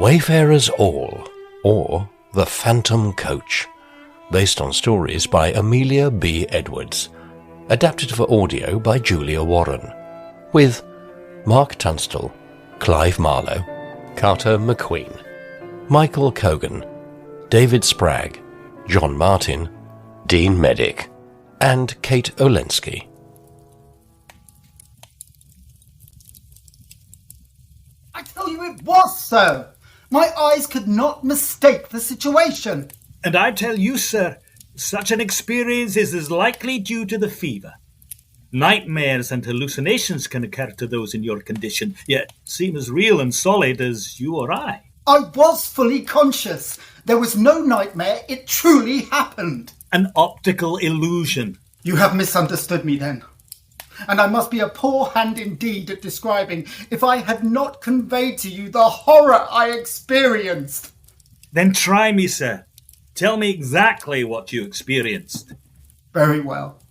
Wayfarers All, or The Phantom Coach, based on stories by Amelia B. Edwards, adapted for audio by Julia Warren, with Mark Tunstall, Clive Marlowe, Carter McQueen, Michael Cogan, David Spragg, John Martin, Dean Medek, and Kate Olenski. I tell you it was so! My eyes could not mistake the situation. And I tell you, sir, such an experience is as likely due to the fever. Nightmares and hallucinations can occur to those in your condition, yet seem as real and solid as you or I. I was fully conscious. There was no nightmare. It truly happened. An optical illusion. You have misunderstood me then. And I must be a poor hand indeed at describing if I had not conveyed to you the horror I experienced. Then try me, sir. Tell me exactly what you experienced. Very well.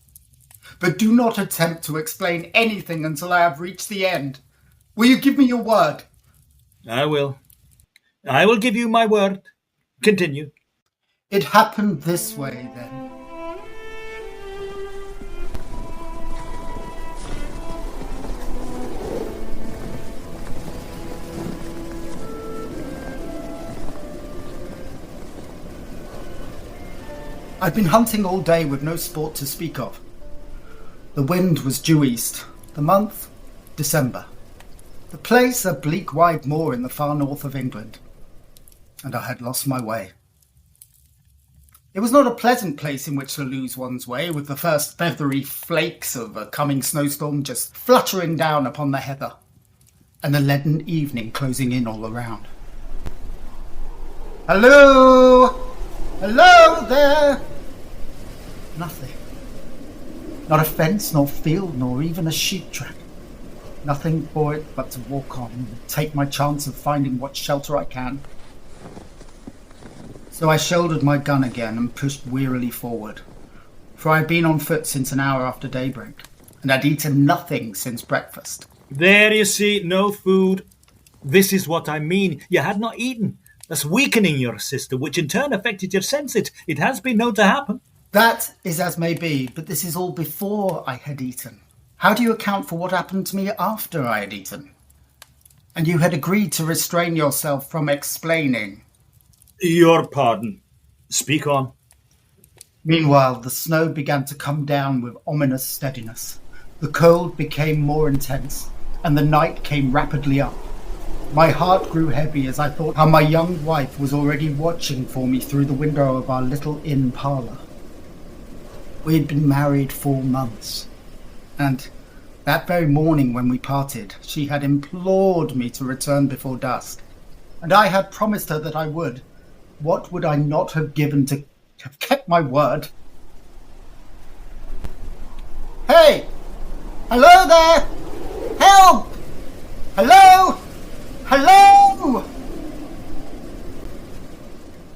But do not attempt to explain anything until I have reached the end. Will you give me your word? I will. I will give you my word. Continue. It happened this way, then. I'd been hunting all day with no sport to speak of. The wind was due east. The month, December. The place, a bleak wide moor in the far north of England. And I had lost my way. It was not a pleasant place in which to lose one's way, with the first feathery flakes of a coming snowstorm just fluttering down upon the heather, and the leaden evening closing in all around. Hello! Hello there! Nothing. Not a fence, nor field, nor even a sheep track. Nothing for it but to walk on and take my chance of finding what shelter I can. So I shouldered my gun again and pushed wearily forward, for I had been on foot since an hour after daybreak, and had eaten nothing since breakfast. There you see, no food. This is what I mean. You had not eaten. That's weakening your system, which in turn affected your senses. It has been known to happen. That is as may be, but this is all before I had eaten. How do you account for what happened to me after I had eaten? And you had agreed to restrain yourself from explaining. Your pardon. Speak on. Meanwhile, the snow began to come down with ominous steadiness. The cold became more intense, and the night came rapidly up. My heart grew heavy as I thought how my young wife was already watching for me through the window of our little inn parlour. We had been married 4 months, and that very morning when we parted, she had implored me to return before dusk, and I had promised her that I would. What would I not have given to have kept my word? Hey! Hello there! Help! Hello! Hello!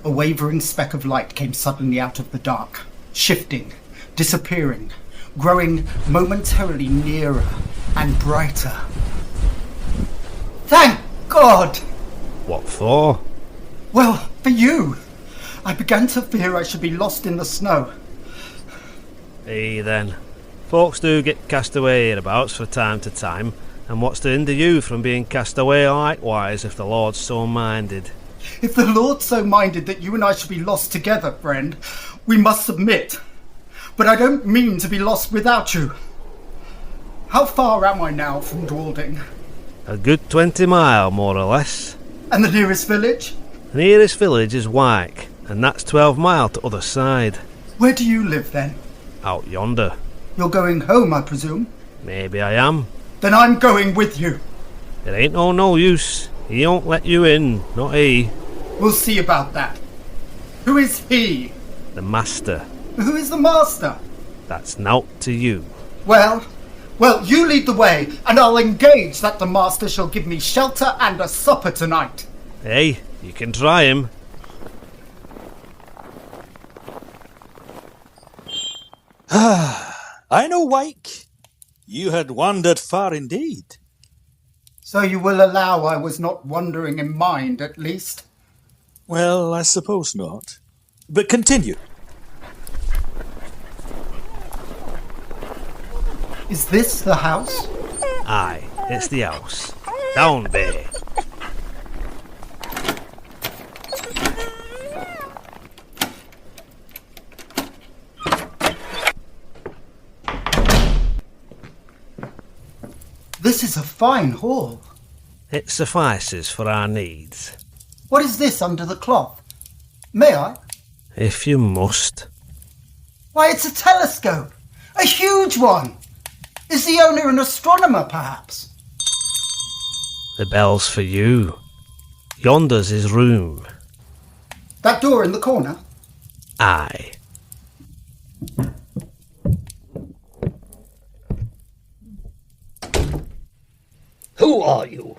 A wavering speck of light came suddenly out of the dark, shifting, disappearing, growing momentarily nearer and brighter. Thank God! What for? Well, for you. I began to fear I should be lost in the snow. Hey then. Folks do get cast away hereabouts from time to time, and what's to hinder you from being cast away likewise if the Lord's so minded? If the Lord so minded that you and I should be lost together, friend, we must submit. But I don't mean to be lost without you. How far am I now from Dwalding? A good 20 mile, more or less. And the nearest village? The nearest village is Wyke, and that's 12 mile to other side. Where do you live then? Out yonder. You're going home, I presume? Maybe I am. Then I'm going with you. It ain't no use. He won't let you in, not he. We'll see about that. Who is he? The master. Who is the master? That's naught to you. Well, you lead the way, and I'll engage that the master shall give me shelter and a supper tonight. Hey, you can try him. I know, Wyke. You had wandered far indeed. So you will allow I was not wandering in mind, at least? Well, I suppose not. But continue. Is this the house? Aye, it's the house. Down there. This is a fine hall. It suffices for our needs. What is this under the cloth? May I? If you must. Why, it's a telescope! A huge one! Is the owner an astronomer, perhaps? The bell's for you. Yonder's his room. That door in the corner? Aye. Who are you?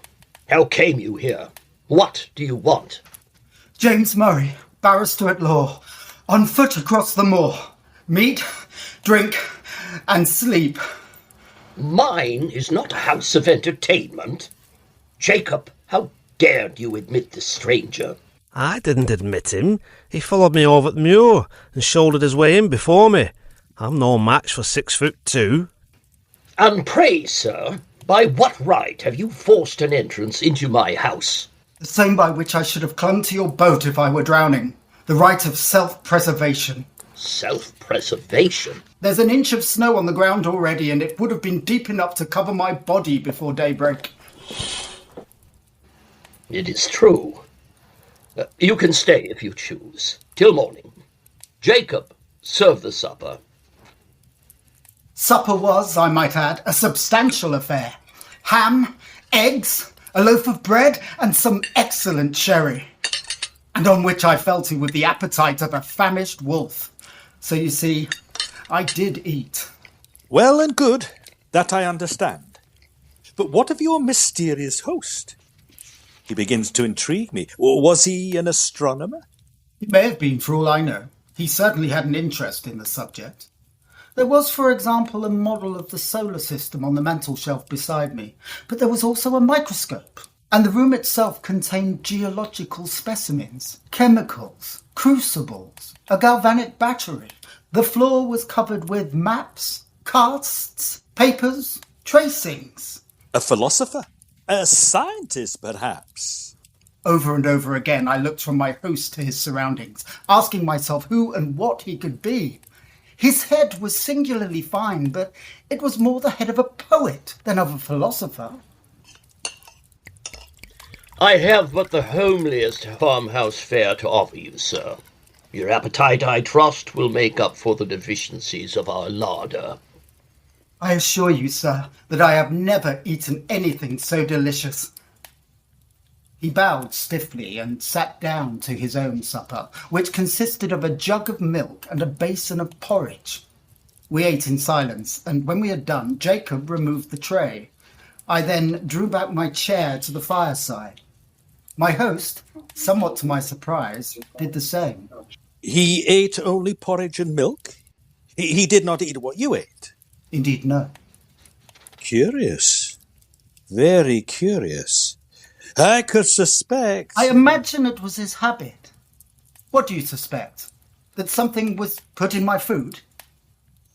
How came you here? What do you want? James Murray, barrister at law, on foot across the moor. Meat, drink, and sleep. Mine is not a house of entertainment. Jacob, how dared you admit this stranger? I didn't admit him. He followed me over the muir and shouldered his way in before me. I'm no match for 6'2". And pray, sir, by what right have you forced an entrance into my house? The same by which I should have clung to your boat if I were drowning. The right of self-preservation. Self-preservation? There's an inch of snow on the ground already, and it would have been deep enough to cover my body before daybreak. It is true. You can stay if you choose, till morning. Jacob, serve the supper. Supper was, I might add, a substantial affair. Ham, eggs, a loaf of bread, and some excellent sherry. And on which I fell to with the appetite of a famished wolf. So you see, I did eat. Well and good. That I understand. But what of your mysterious host? He begins to intrigue me. Was he an astronomer? He may have been, for all I know. He certainly had an interest in the subject. There was, for example, a model of the solar system on the mantelshelf beside me, but there was also a microscope, and the room itself contained geological specimens, chemicals, crucibles, a galvanic battery. The floor was covered with maps, casts, papers, tracings. A philosopher? A scientist, perhaps? Over and over again, I looked from my host to his surroundings, asking myself who and what he could be. His head was singularly fine, but it was more the head of a poet than of a philosopher. I have but the homeliest farmhouse fare to offer you, sir. Your appetite, I trust, will make up for the deficiencies of our larder. I assure you, sir, that I have never eaten anything so delicious. He bowed stiffly and sat down to his own supper, which consisted of a jug of milk and a basin of porridge. We ate in silence, and when we had done, Jacob removed the tray. I then drew back my chair to the fireside. My host, somewhat to my surprise, did the same. He ate only porridge and milk? He did not eat what you ate? Indeed, no. Curious. Very curious. I could suspect... I imagine it was his habit. What do you suspect? That something was put in my food?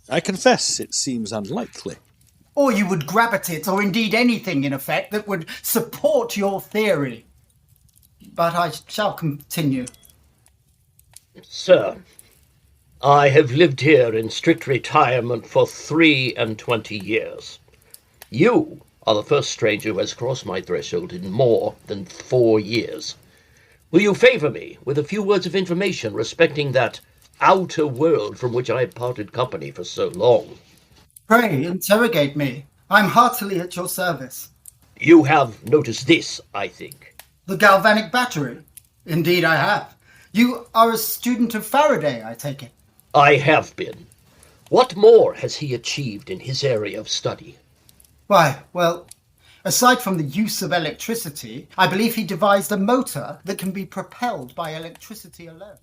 I confess it seems unlikely. Or you would grab at it, or indeed anything, in effect, that would support your theory. But I shall continue. Sir, I have lived here in strict retirement for 23 years. You are the first stranger who has crossed my threshold in more than 4 years. Will you favour me with a few words of information respecting that outer world from which I have parted company for so long? Pray, interrogate me. I'm heartily at your service. You have noticed this, I think. The galvanic battery? Indeed I have. You are a student of Faraday, I take it. I have been. What more has he achieved in his area of study? Why, well, aside from the use of electricity, I believe he devised a motor that can be propelled by electricity alone.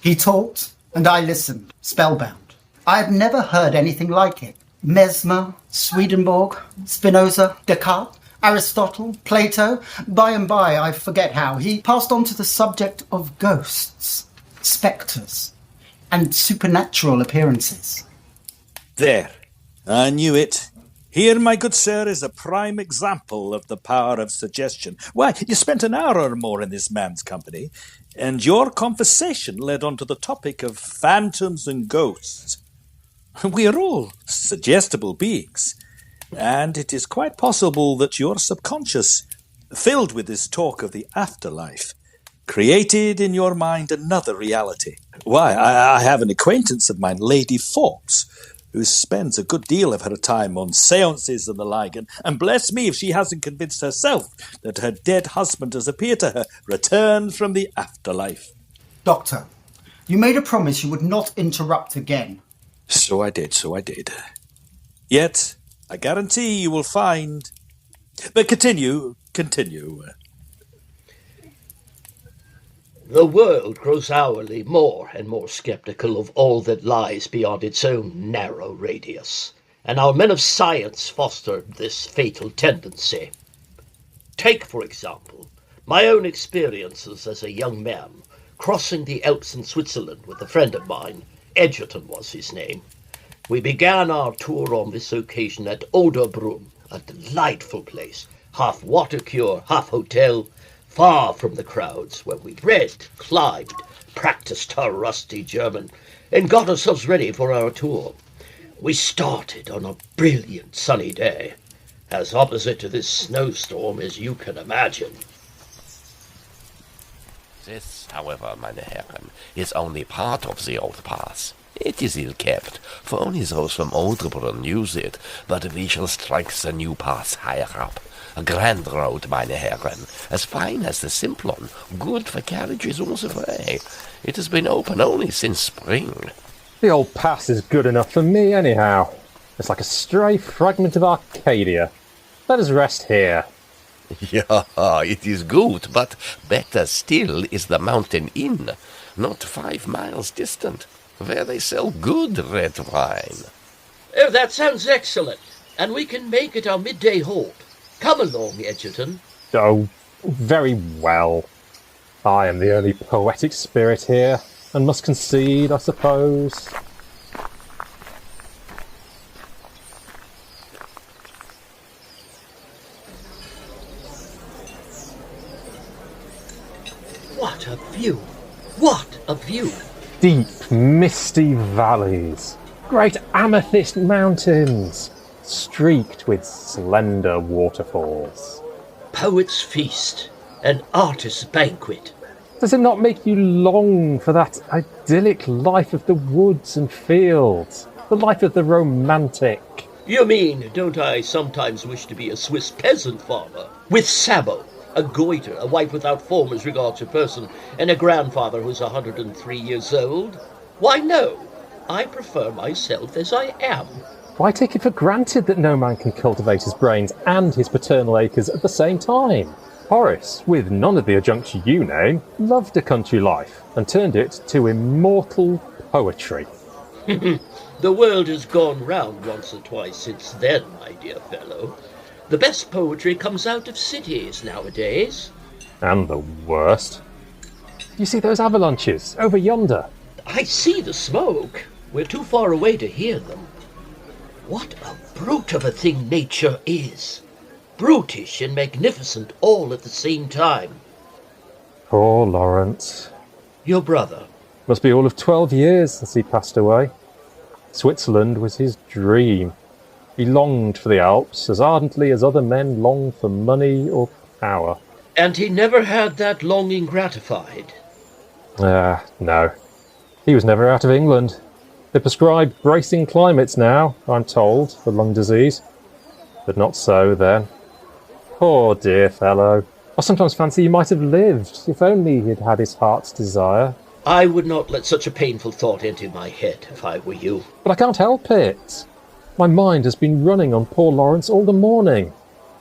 He talked, and I listened, spellbound. I had never heard anything like it. Mesmer, Swedenborg, Spinoza, Descartes, Aristotle, Plato, by and by, I forget how, he passed on to the subject of ghosts, spectres, and supernatural appearances. There, I knew it. Here, my good sir, is a prime example of the power of suggestion. Why, you spent an hour or more in this man's company, and your conversation led on to the topic of phantoms and ghosts. We are all suggestible beings, and it is quite possible that your subconscious, filled with this talk of the afterlife, created in your mind another reality. Why, I have an acquaintance of mine, Lady Fawkes, who spends a good deal of her time on seances and the like, and bless me if she hasn't convinced herself that her dead husband has appeared to her, returned from the afterlife. Doctor, you made a promise you would not interrupt again. So I did. Yet, I guarantee you will find... But continue. The world grows hourly more and more sceptical of all that lies beyond its own narrow radius, and our men of science foster this fatal tendency. Take, for example, my own experiences as a young man, crossing the Alps in Switzerland with a friend of mine. Egerton was his name. We began our tour on this occasion at Oderbrunn, a delightful place, half water cure, half hotel, far from the crowds, where we read, climbed, practiced our rusty German, and got ourselves ready for our tour. We started on a brilliant sunny day, as opposite to this snowstorm as you can imagine. This, however, meine Herren, is only part of the old pass. It is ill-kept, for only those from Oderbrunn use it, but we shall strike the new pass higher up. A grand road, meine Herren, as fine as the Simplon, good for carriages all the way. It has been open only since spring. The old pass is good enough for me, anyhow. It's like a stray fragment of Arcadia. Let us rest here. Yeah, it is good, but better still is the Mountain Inn, not 5 miles distant, where they sell good red wine. Oh, that sounds excellent, and we can make it our midday halt. Come along, Egerton. Oh, very well. I am the only poetic spirit here, and must concede, I suppose. What a view! What a view! Deep, misty valleys, great amethyst mountains, streaked with slender waterfalls. Poet's feast, an artist's banquet. Does it not make you long for that idyllic life of the woods and fields, the life of the romantic? You mean, don't I sometimes wish to be a Swiss peasant farmer, with sabot, a goiter, a wife without form as regards her person, and a grandfather who's 103 years old? Why, no. I prefer myself as I am. Why take it for granted that no man can cultivate his brains and his paternal acres at the same time? Horace, with none of the adjuncts you name, loved a country life and turned it to immortal poetry. The world has gone round once or twice since then, my dear fellow. The best poetry comes out of cities nowadays. And the worst. You see those avalanches over yonder? I see the smoke. We're too far away to hear them. What a brute of a thing nature is. Brutish and magnificent all at the same time. Poor Lawrence. Your brother. Must be all of 12 years since he passed away. Switzerland was his dream. He longed for the Alps as ardently as other men long for money or power. And he never had that longing gratified. No. He was never out of England. They prescribe bracing climates now, I'm told, for lung disease. But not so then. Poor dear fellow. I sometimes fancy he might have lived, if only he'd had his heart's desire. I would not let such a painful thought into my head if I were you. But I can't help it. My mind has been running on poor Lawrence all the morning.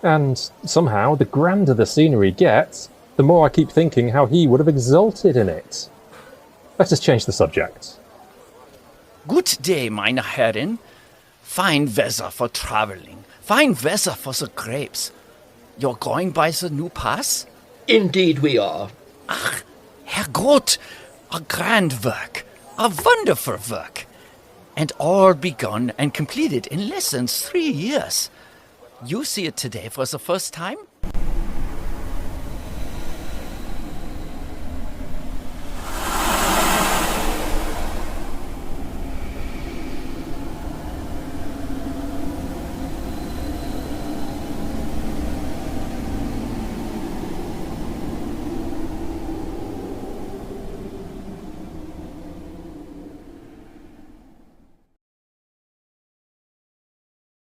And somehow, the grander the scenery gets, the more I keep thinking how he would have exulted in it. Let us change the subject. Good day, meine Herren. Fine weather for travelling. Fine weather for the grapes. You're going by the new pass? Indeed we are. Ach, Herrgott, a grand work, a wonderful work. And all begun and completed in less than 3 years. You see it today for the first time?